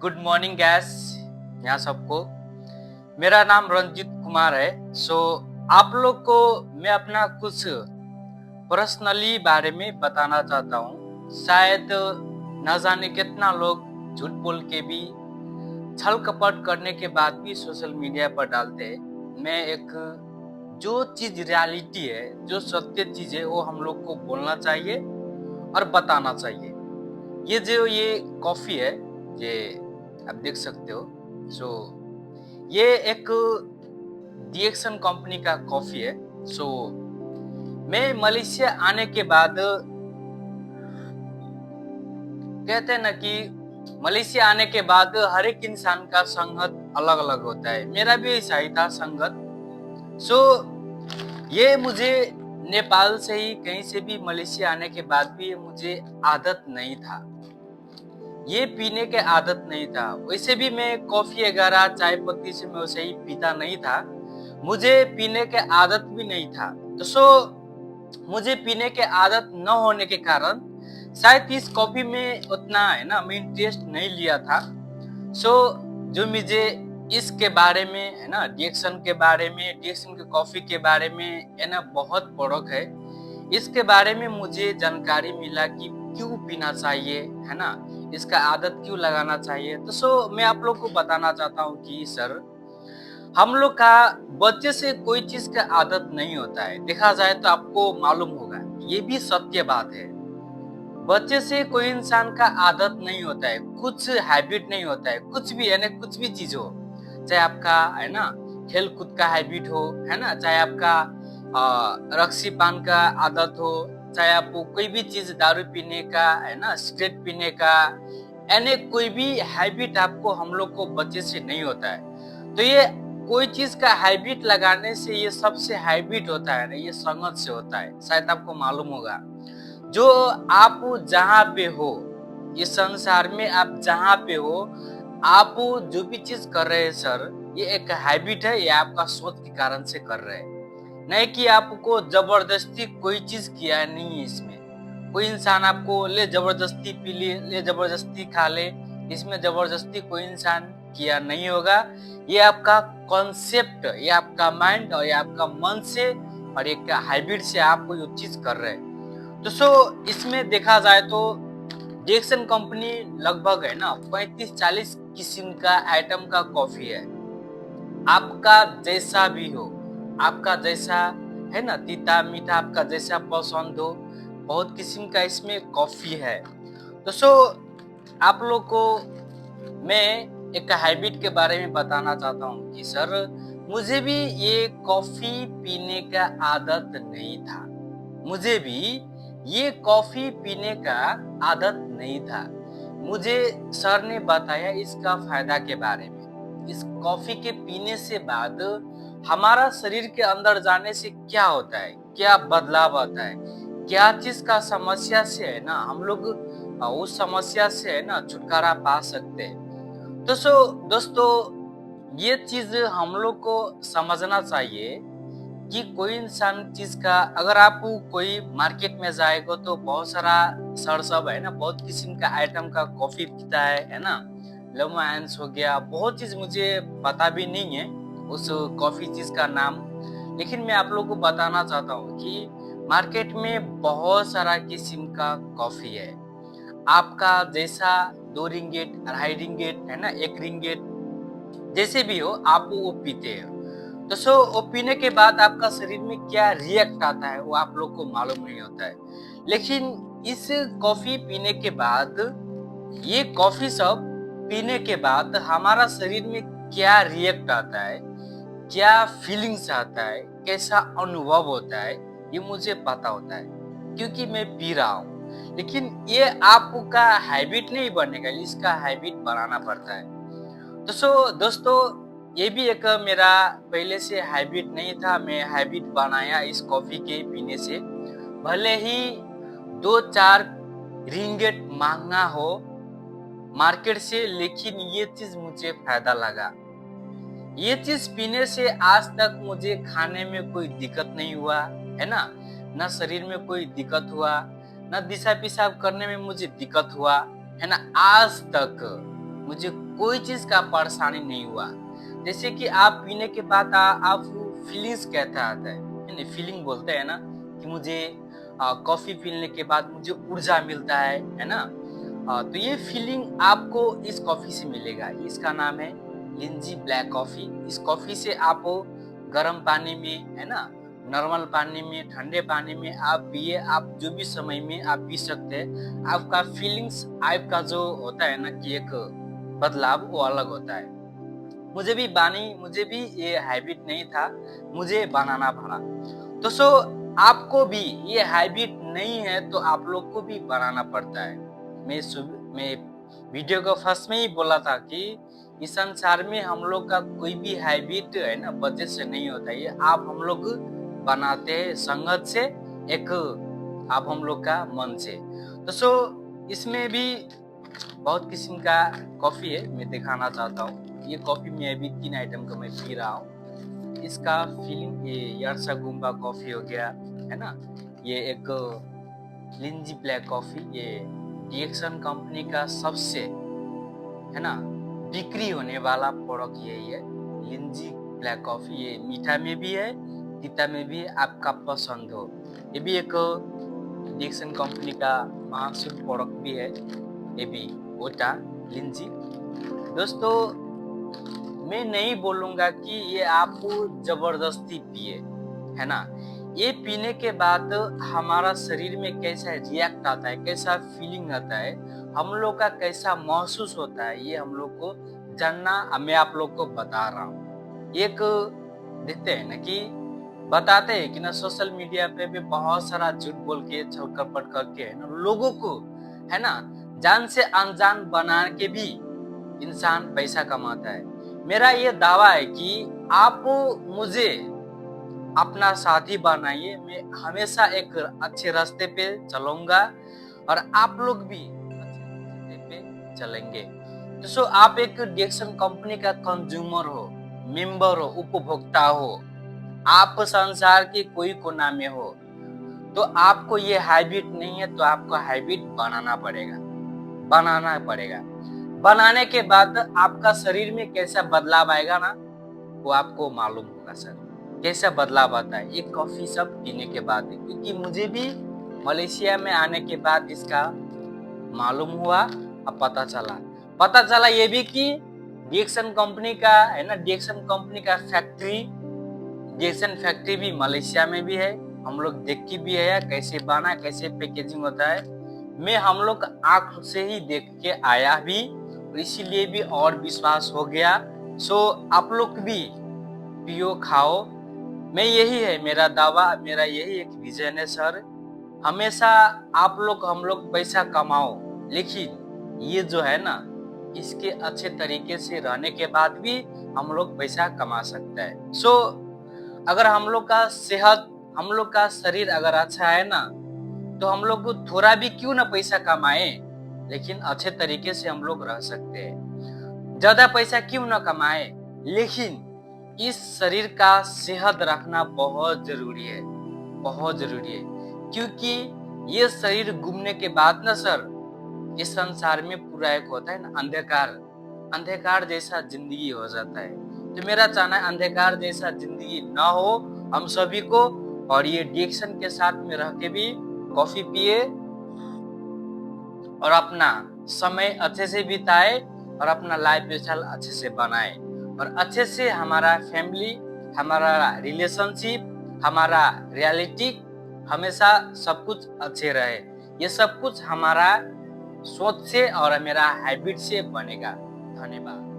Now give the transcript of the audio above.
Good morning gas यहाँ सबको। मेरा नाम रंजीत कुमार है। आप लोग को मैं अपना कुछ पर्सनली बारे में बताना चाहता हूँ। शायद न जाने कितना लोग झूठ बोल के भी, छल कपट करने के बाद भी सोशल मीडिया पर डालते हैं। मैं एक जो चीज रियलिटी है, जो सत्य चीज है, वो हम लोग को बोलना चाहिए और बताना चाहिए। ये कॉफी है, ये आप देख सकते हो। सो ये एक डिएक्सन कंपनी का कॉफी है। सो मैं मलेशिया आने के बाद, कहते हैं ना कि मलेशिया आने के बाद हर एक इंसान का संगत अलग अलग होता है। मेरा भी ऐसा ही था संगत। सो ये मुझे नेपाल से ही, कहीं से भी मलेशिया आने के बाद भी मुझे आदत नहीं था, ये पीने के आदत नहीं था। वैसे भी मैं कॉफी वगैरह चाय पत्ती से मैं वैसे ही पीता नहीं था, मुझे पीने के आदत भी नहीं था। मुझे पीने के आदत न होने के कारण शायद इस कॉफी में उतना मैं इंटरेस्ट नहीं लिया था। जो मुझे इसके बारे में डिएक्सन के बारे में, डिएक्सन के कॉफी के बारे में बहुत पढ़क है। इसके बारे में मुझे जानकारी मिला कि क्यों पीना चाहिए, इसका आदत क्यों लगाना चाहिए। मैं आप लोग को बताना चाहता हूँ कि सर, हम लोग का बच्चे से कोई चीज का आदत नहीं होता है। देखा जाए तो आपको मालूम होगा, ये भी सत्य बात है। बच्चे से कोई इंसान का आदत नहीं होता है, कुछ हैबिट नहीं होता है, कुछ भी कुछ भी चीज हो, चाहे आपका खेल कूद का हैबिट हो, चाहे आपका रक्सी पान का आदत हो, चाहे आपको कोई भी चीज दारू पीने का सिगरेट पीने का, कोई भी हैबिट आपको, हम लोग को बच्चे से नहीं होता है। तो ये कोई चीज का हैबिट लगाने से, ये सबसे हैबिट होता है ये संगत से होता है। शायद आपको मालूम होगा, जो आप जहाँ पे हो, इस संसार में आप जहाँ पे हो, आप जो भी चीज कर रहे हैं सर, ये एक हैबिट है, ये आपका सोच के कारण से कर रहे हैं, नहीं कि आपको जबरदस्ती कोई चीज किया नहीं है। इसमें कोई इंसान आपको ले जबरदस्ती पी ले जबरदस्ती खा ले, इसमें जबरदस्ती कोई इंसान किया नहीं होगा। ये आपका कॉन्सेप्ट, ये आपका माइंड और ये आपका मन से और एक हैबिट से आप कोई चीज कर रहे हैं। इसमें देखा जाए तो डिएक्सन कंपनी लगभग 35-40 किस्म का आइटम का कॉफी है। आपका जैसा भी हो, आपका जैसा तीता मीठा, आपका जैसा पसंद हो, बहुत किस्म का इसमें कॉफी है। आप लोग को मैं एक हैबिट के बारे में बताना चाहता हूँ कि सर, मुझे भी ये कॉफी पीने का आदत नहीं था, मुझे भी ये कॉफी पीने का आदत नहीं था। मुझे सर ने बताया इसका फायदा के बारे में। इस कॉफी के पीने से बाद हमारा शरीर के अंदर जाने से क्या होता है, क्या बदलाव आता है, क्या चीज का समस्या से हम लोग उस समस्या से छुटकारा पा सकते हैं। दोस्तों, ये चीज हम लोग को समझना चाहिए कि कोई इंसान चीज का, अगर आप कोई मार्केट में जाएगा तो बहुत सारा सर सब बहुत किस्म का आइटम का कॉफी पीता है लेमोंस हो गया, बहुत चीज मुझे पता भी नहीं है उस कॉफी चीज का नाम। लेकिन मैं आप लोग को बताना चाहता हूँ कि मार्केट में बहुत सारा किस्म का कॉफी है। आपका जैसा 2 रिंगेट, 2.5 रिंगेट, 1 रिंगेट, जैसे भी हो आप वो पीते हो। वो पीने के बाद आपका शरीर में क्या रिएक्ट आता है वो आप लोग को मालूम नहीं होता है। लेकिन इस कॉफी पीने के बाद, ये कॉफी सब पीने के बाद हमारा शरीर में क्या रिएक्ट आता है, क्या फीलिंग्स आता है, कैसा अनुभव होता है, ये मुझे पता होता है क्योंकि मैं पी रहा हूँ। लेकिन ये आपका हैबिट नहीं बनेगा, इसका हैबिट बनाना पड़ता है। दोस्तों, ये भी एक मेरा पहले से हैबिट नहीं था, मैं हैबिट बनाया इस कॉफी के पीने से। भले ही 2-4 रिंगेट महंगा हो मार्केट से, लेकिन ये चीज मुझे फायदा लगा। ये चीज पीने से आज तक मुझे खाने में कोई दिक्कत नहीं हुआ, ना शरीर में कोई दिक्कत हुआ, ना दिशा पेशाब करने में मुझे दिक्कत हुआ, आज तक मुझे कोई चीज का परेशानी नहीं हुआ। जैसे कि आप पीने के बाद आप फीलिंग्स कहता आता है, फीलिंग बोलते हैं ना कि मुझे कॉफी पीने के बाद मुझे ऊर्जा मिलता है ना। तो ये फीलिंग आपको इस कॉफी से मिलेगा। इसका नाम है लिंजी ब्लैक कॉफी। इस कॉफी से आप गर्म पानी में, है ना, नॉर्मल पानी में, ठंडे पानी में आप पिए, आप जो भी समय में आप पी सकते हैं। आपका फीलिंग्स, आपका जो होता है ना कि एक बदलाव, वो अलग होता है। मुझे भी ये हैबिट नहीं था, मुझे बनाना पड़ा। तो आपको भी ये हैबिट नहीं है तो आप लोग को भी बनाना पड़ता है। मैं वीडियो को फर्स्ट में ही बोला था कि इस संसार में हम लोग का कोई भी हैबिट है ना बजट से नहीं होता है। ये आप हम लोग बनाते हैं संगत से, एक आप हम लोग का मन से। तो इसमें भी बहुत किस्म का कॉफी है, मैं दिखाना चाहता हूँ। ये कॉफी में अभी 3 आइटम का मैं पी रहा हूँ। इसका फीलिंग, ये यार्सागुम्बा कॉफी हो गया, है ना, ये एक लिंजी ब्लैक कॉफी, ये डिएक्सन कंपनी का सबसे, है ना, बिक्री होने वाला प्रोडक्ट यही है, लिंजी ब्लैक कॉफी। ये मीठा में भी है, तीता में भी, आपका पसंद हो। ये भी एक डिएक्सन कंपनी का महाशुद्ध प्रोडक्ट भी है, ये भी ओटा लिंजी। दोस्तों, मैं नहीं बोलूंगा कि ये आप जबरदस्ती पिए, है ना। ये पीने के बाद हमारा शरीर में कैसा रिएक्ट आता है, कैसा फीलिंग आता है, हम लोग का कैसा महसूस होता है, ये हम लोग को जानना, मैं आप लोग को बता रहा हूँ। एक देखते हैं ना कि बताते हैं कि ना सोशल मीडिया पे भी बहुत सारा झूठ बोल के, छल कपट करके, है ना, लोगों को, है ना, जान से अनजान बना के भी इंसान पैसा कमाता है। मेरा ये दावा है कि आप मुझे अपना साथी बनाइए, मैं हमेशा एक अच्छे रास्ते पे चलूंगा और आप लोग भी अच्छे रास्ते पे चलेंगे। तो आप एक डिएक्सन कंपनी का कंज्यूमर हो, मेंबर हो, उपभोक्ता हो, आप संसार के कोई कोना में हो, तो आपको ये हैबिट नहीं है तो आपको हैबिट बनाना पड़ेगा। बनाने के बाद आपका शरीर में कैसा बदलाव आएगा ना, वो आपको मालूम होगा सर, कैसा बदलाव आता है ये कॉफी सब पीने के बाद। क्योंकि मुझे भी मलेशिया में आने के बाद इसका मालूम हुआ और पता चला ये भी कि डिएक्सन कंपनी का, है ना, डिएक्सन कंपनी का डिएक्सन फैक्ट्री भी मलेशिया में भी है। हम लोग देख के भी है कैसे बना, कैसे पैकेजिंग होता है। मैं हम लोग आंख से ही देख के आया भी, और इसीलिए भी और विश्वास हो गया। आप लोग भी पियो, खाओ। मैं यही है मेरा दावा, मेरा यही एक विजन है सर। हमेशा आप लोग, हम लोग पैसा कमाओ, लेकिन ये जो है ना, इसके अच्छे तरीके से रहने के बाद भी हम लोग पैसा कमा सकते हैं। अगर हम लोग का सेहत, हम लोग का शरीर अगर अच्छा है ना, तो हम लोग थोड़ा भी क्यों ना पैसा कमाए, लेकिन अच्छे तरीके से हम लोग रह सकते हैं। ज्यादा पैसा क्यों ना कमाए, लेकिन इस शरीर का सेहत रखना बहुत जरूरी है, बहुत जरूरी है। क्योंकि ये शरीर घूमने के बाद ना सर, इस संसार में पूरा एक होता है ना अंधकार जैसा जिंदगी हो जाता है। तो मेरा चाहना है अंधकार जैसा जिंदगी ना हो हम सभी को, और ये डिएक्सन के साथ में रह के भी कॉफी पिए और अपना समय अच्छे से बिताए और अपना लाइफ स्टाइल अच्छे से बनाए, और अच्छे से हमारा फैमिली, हमारा रिलेशनशिप, हमारा रियलिटी, हमेशा सब कुछ अच्छे रहे। ये सब कुछ हमारा सोच से और मेरा हैबिट से बनेगा। धन्यवाद।